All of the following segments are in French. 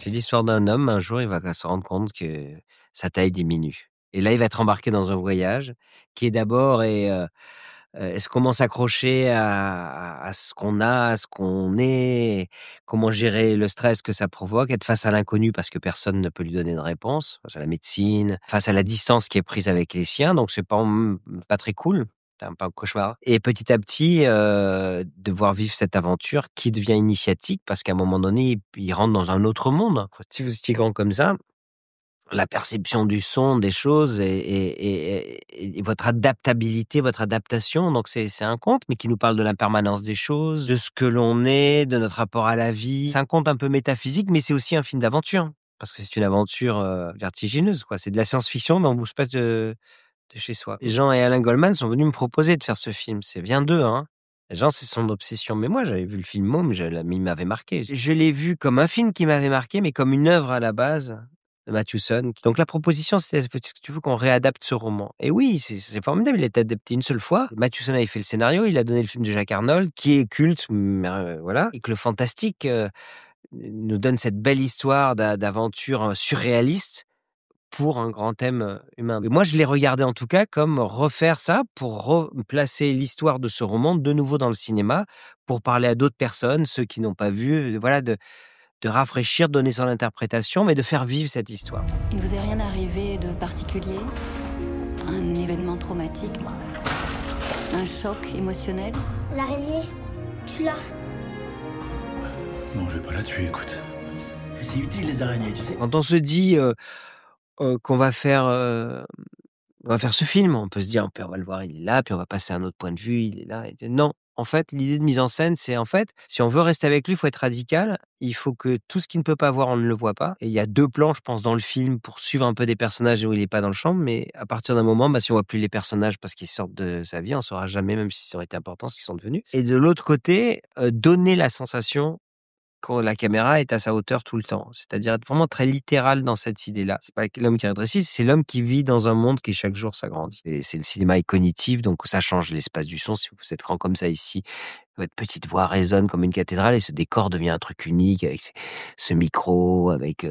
C'est l'histoire d'un homme, un jour, il va se rendre compte que sa taille diminue. Et là, il va être embarqué dans un voyage qui est d'abord est-ce qu'on s'accrocher à ce qu'on a, à ce qu'on est, comment gérer le stress que ça provoque, être face à l'inconnu parce que personne ne peut lui donner de réponse, face à la médecine, face à la distance qui est prise avec les siens, donc c'est pas très cool. C'est un peu un cauchemar. Et petit à petit, devoir vivre cette aventure qui devient initiatique parce qu'à un moment donné, il rentre dans un autre monde. Si vous étiez grand comme ça, la perception du son, des choses et votre adaptabilité, votre adaptation, donc c'est un conte, mais qui nous parle de l'impermanence des choses, de ce que l'on est, de notre rapport à la vie. C'est un conte un peu métaphysique, mais c'est aussi un film d'aventure, parce que c'est une aventure, vertigineuse, quoi. C'est de la science-fiction, mais on bouge pas de chez soi. Et Jean et Alain Goldman sont venus me proposer de faire ce film. C'est vient d'eux, hein. Jean, c'est son obsession. Mais moi, j'avais vu le film Môme, il m'avait marqué. Je l'ai vu comme un film qui m'avait marqué, mais comme une œuvre à la base de Mathewson. Donc la proposition, c'était, est-ce que tu veux qu'on réadapte ce roman? Et oui, c'est formidable. Il a été adapté une seule fois. Mathewson avait fait le scénario, il a donné le film de Jacques Arnold, qui est culte, mais, voilà. Et que le fantastique nous donne cette belle histoire d'aventure surréaliste pour un grand thème, humain. Mais moi, je l'ai regardé en tout cas comme refaire ça pour replacer l'histoire de ce roman de nouveau dans le cinéma, pour parler à d'autres personnes, ceux qui n'ont pas vu, voilà, de rafraîchir, donner son interprétation, mais de faire vivre cette histoire. Il ne vous est rien arrivé de particulier? Un événement traumatique? Un choc émotionnel? L'araignée, tu l'as? Non, je vais pas la tuer, écoute. C'est utile, les araignées, tu sais. Quand on se dit qu'on va faire ce film, on peut se dire, on va le voir, il est là, puis on va passer à un autre point de vue, il est là. Non, en fait, l'idée de mise en scène, c'est en fait, si on veut rester avec lui, il faut être radical. Il faut que tout ce qu'il ne peut pas voir, on ne le voit pas. Et il y a 2 plans, je pense, dans le film pour suivre un peu des personnages où il n'est pas dans le champ. Mais à partir d'un moment, si on voit plus les personnages parce qu'ils sortent de sa vie, on saura jamais, même si ça aurait été important, ce qu'ils sont devenus. Et de l'autre côté, donner la sensation quand la caméra est à sa hauteur tout le temps. C'est-à-dire être vraiment très littéral dans cette idée-là. C'est pas l'homme qui rétrécit, c'est l'homme qui vit dans un monde qui chaque jour s'agrandit. Et c'est le cinéma est cognitif, donc ça change l'espace du son. Si vous êtes grand comme ça ici, votre petite voix résonne comme une cathédrale et ce décor devient un truc unique avec ce micro, avec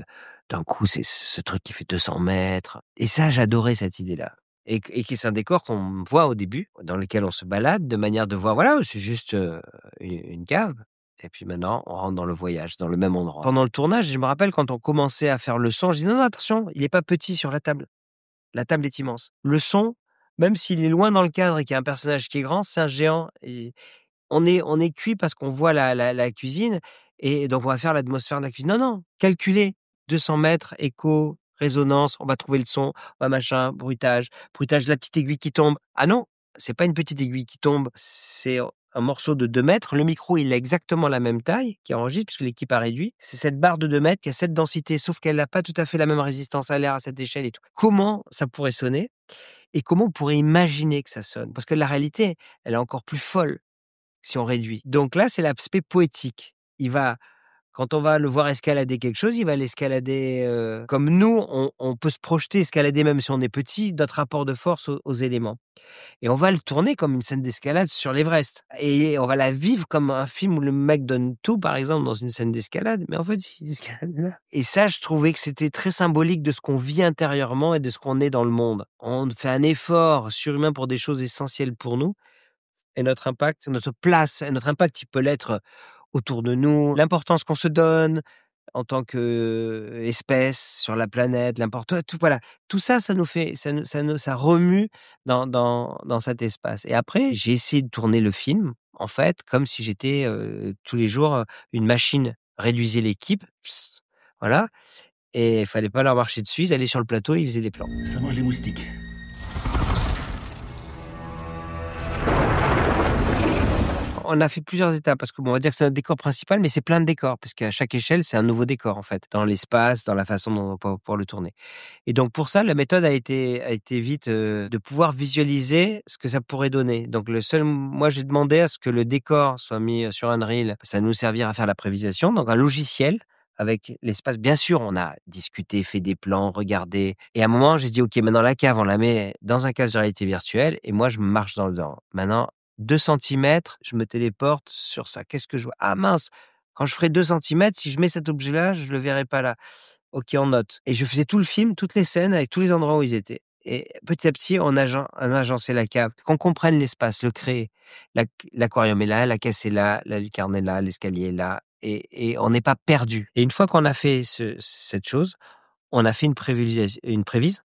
d'un coup c'est ce truc qui fait 200 mètres. Et ça, j'adorais cette idée-là. Et qui c'est un décor qu'on voit au début, dans lequel on se balade de manière de voir, voilà, c'est juste une cave. Et puis maintenant, on rentre dans le voyage, dans le même endroit. Pendant le tournage, je me rappelle quand on commençait à faire le son, je dis non, non, attention, il n'est pas petit sur la table. La table est immense. Le son, même s'il est loin dans le cadre et qu'il y a un personnage qui est grand, c'est un géant. Et on est cuit parce qu'on voit la cuisine et donc on va faire l'atmosphère de la cuisine. Non, non, calculer 200 mètres, écho, résonance, on va trouver le son, on va machin, bruitage, la petite aiguille qui tombe. Ah non, c'est pas une petite aiguille qui tombe, c'est un morceau de 2 mètres. Le micro, il a exactement la même taille qui enregistre puisque l'équipe a réduit. C'est cette barre de 2 mètres qui a cette densité, sauf qu'elle n'a pas tout à fait la même résistance à l'air à cette échelle et tout. Comment ça pourrait sonner et comment on pourrait imaginer que ça sonne? Parce que la réalité, elle est encore plus folle si on réduit. Donc là, c'est l'aspect poétique. Quand on va le voir escalader quelque chose, il va l'escalader comme nous, on peut se projeter, escalader même si on est petit, notre rapport de force aux éléments. Et on va le tourner comme une scène d'escalade sur l'Everest. Et on va la vivre comme un film où le mec donne tout, par exemple, dans une scène d'escalade. Mais en fait, il escalade là. Et ça, je trouvais que c'était très symbolique de ce qu'on vit intérieurement et de ce qu'on est dans le monde. On fait un effort surhumain pour des choses essentielles pour nous. Et notre impact, notre place, et notre impact, il peut l'être autour de nous, l'importance qu'on se donne en tant qu'espèce sur la planète, voilà, tout ça, ça nous fait, ça remue dans cet espace. Et après, j'ai essayé de tourner le film, en fait, comme si j'étais tous les jours une machine. Réduisez l'équipe, voilà, et il fallait pas leur marcher dessus, ils allaient sur le plateau et ils faisaient des plans. Ça mange les moustiques. On a fait plusieurs étapes parce que on va dire que c'est notre décor principal, mais c'est plein de décors parce qu'à chaque échelle, c'est un nouveau décor en fait, dans l'espace, dans la façon dont on va pouvoir le tourner. Et donc pour ça, la méthode a été vite de pouvoir visualiser ce que ça pourrait donner. Donc moi j'ai demandé à ce que le décor soit mis sur Unreal, ça nous servira à faire la prévisualisation, donc un logiciel avec l'espace. Bien sûr, on a discuté, fait des plans, regardé. Et à un moment, j'ai dit, OK, maintenant la cave, on la met dans un casque de réalité virtuelle et moi, je marche dans le dedans. Maintenant, 2 centimètres, je me téléporte sur ça. Qu'est-ce que je vois? Ah mince! Quand je ferai 2 centimètres, si je mets cet objet-là, je le verrai pas là. OK, on note. Et je faisais tout le film, toutes les scènes avec tous les endroits où ils étaient. Et petit à petit, on agençait la cave, qu'on comprenne l'espace, le créer. L'aquarium est là, la caisse est là, la lucarne est là, l'escalier est là, et on n'est pas perdu. Et une fois qu'on a fait cette chose, on a fait une prévise.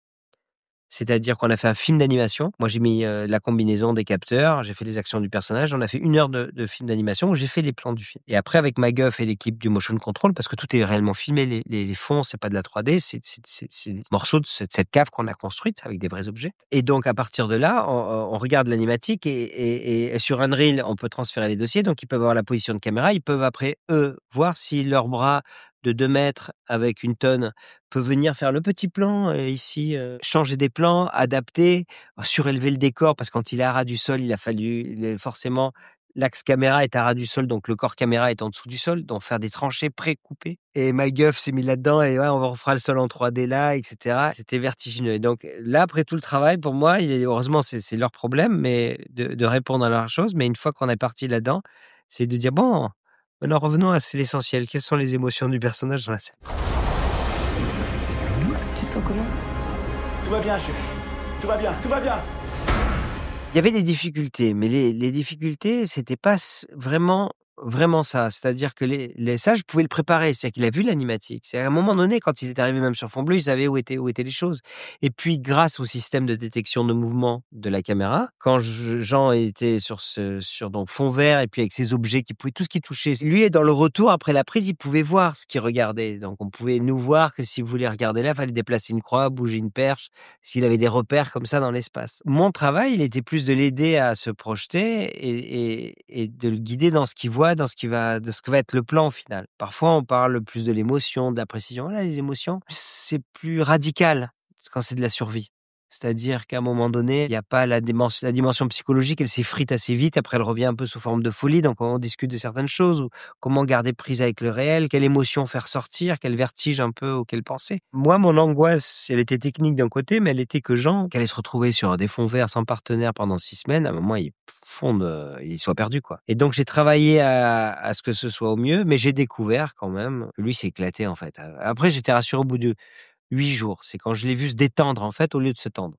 C'est-à-dire qu'on a fait un film d'animation. Moi, j'ai mis la combinaison des capteurs, j'ai fait les actions du personnage. On a fait 1 heure de film d'animation où j'ai fait les plans du film. Et après, avec Maguff et l'équipe du motion control, parce que tout est réellement filmé, les fonds, c'est pas de la 3D, c'est des morceaux de cette cave qu'on a construite avec des vrais objets. Et donc, à partir de là, on regarde l'animatique et sur Unreal, on peut transférer les dossiers. Donc, ils peuvent avoir la position de caméra. Ils peuvent après, eux, voir si leur bras de 2 mètres avec 1 tonne peut venir faire le petit plan ici, changer des plans, adapter, surélever le décor parce que quand il est à ras du sol, forcément l'axe caméra est à ras du sol, donc le corps caméra est en dessous du sol, donc faire des tranchées pré-coupées. Et Maguff s'est mis là-dedans et ouais, on refera le sol en 3D là, etc. C'était vertigineux. Et donc là, après tout le travail, pour moi, heureusement, c'est leur problème, mais de répondre à leurs choses. Mais une fois qu'on est parti là-dedans, c'est de dire bon. Maintenant, revenons à l'essentiel. Quelles sont les émotions du personnage dans la scène? Tu te sens comment? Tout va bien, chérie. Tout va bien, tout va bien. Il y avait des difficultés, mais les difficultés, c'était pas vraiment ça. C'est-à-dire que ça, je pouvais le préparer. C'est-à-dire qu'il a vu l'animatique. C'est à un moment donné, quand il est arrivé même sur fond bleu, il savait où étaient les choses. Et puis, grâce au système de détection de mouvement de la caméra, quand Jean était sur donc fond vert et puis avec ses objets tout ce qui touchait, lui, dans le retour après la prise, il pouvait voir ce qu'il regardait. Donc, on pouvait nous voir que si vous voulez regarder là, il fallait déplacer une croix, bouger une perche, s'il avait des repères comme ça dans l'espace. Mon travail, il était plus de l'aider à se projeter et de le guider dans ce qu'il voit, de ce que va être le plan au final. Parfois, on parle plus de l'émotion, de la précision. Là, les émotions, c'est plus radical quand c'est de la survie. C'est-à-dire qu'à un moment donné, il n'y a pas la dimension psychologique, elle s'effrite assez vite, après elle revient un peu sous forme de folie, donc on discute de certaines choses, ou comment garder prise avec le réel, quelle émotion faire sortir, quel vertige un peu auquel penser. Moi, mon angoisse, elle était technique d'un côté, mais elle était que Jean, qu'elle allait se retrouver sur des fonds verts sans partenaire pendant 6 semaines, à un moment, il soit perdu, quoi. Et donc, j'ai travaillé à ce que ce soit au mieux, mais j'ai découvert quand même que lui s'est éclaté, en fait. Après, j'étais rassuré au bout de 8 jours. C'est quand je l'ai vu se détendre, en fait, au lieu de se tendre.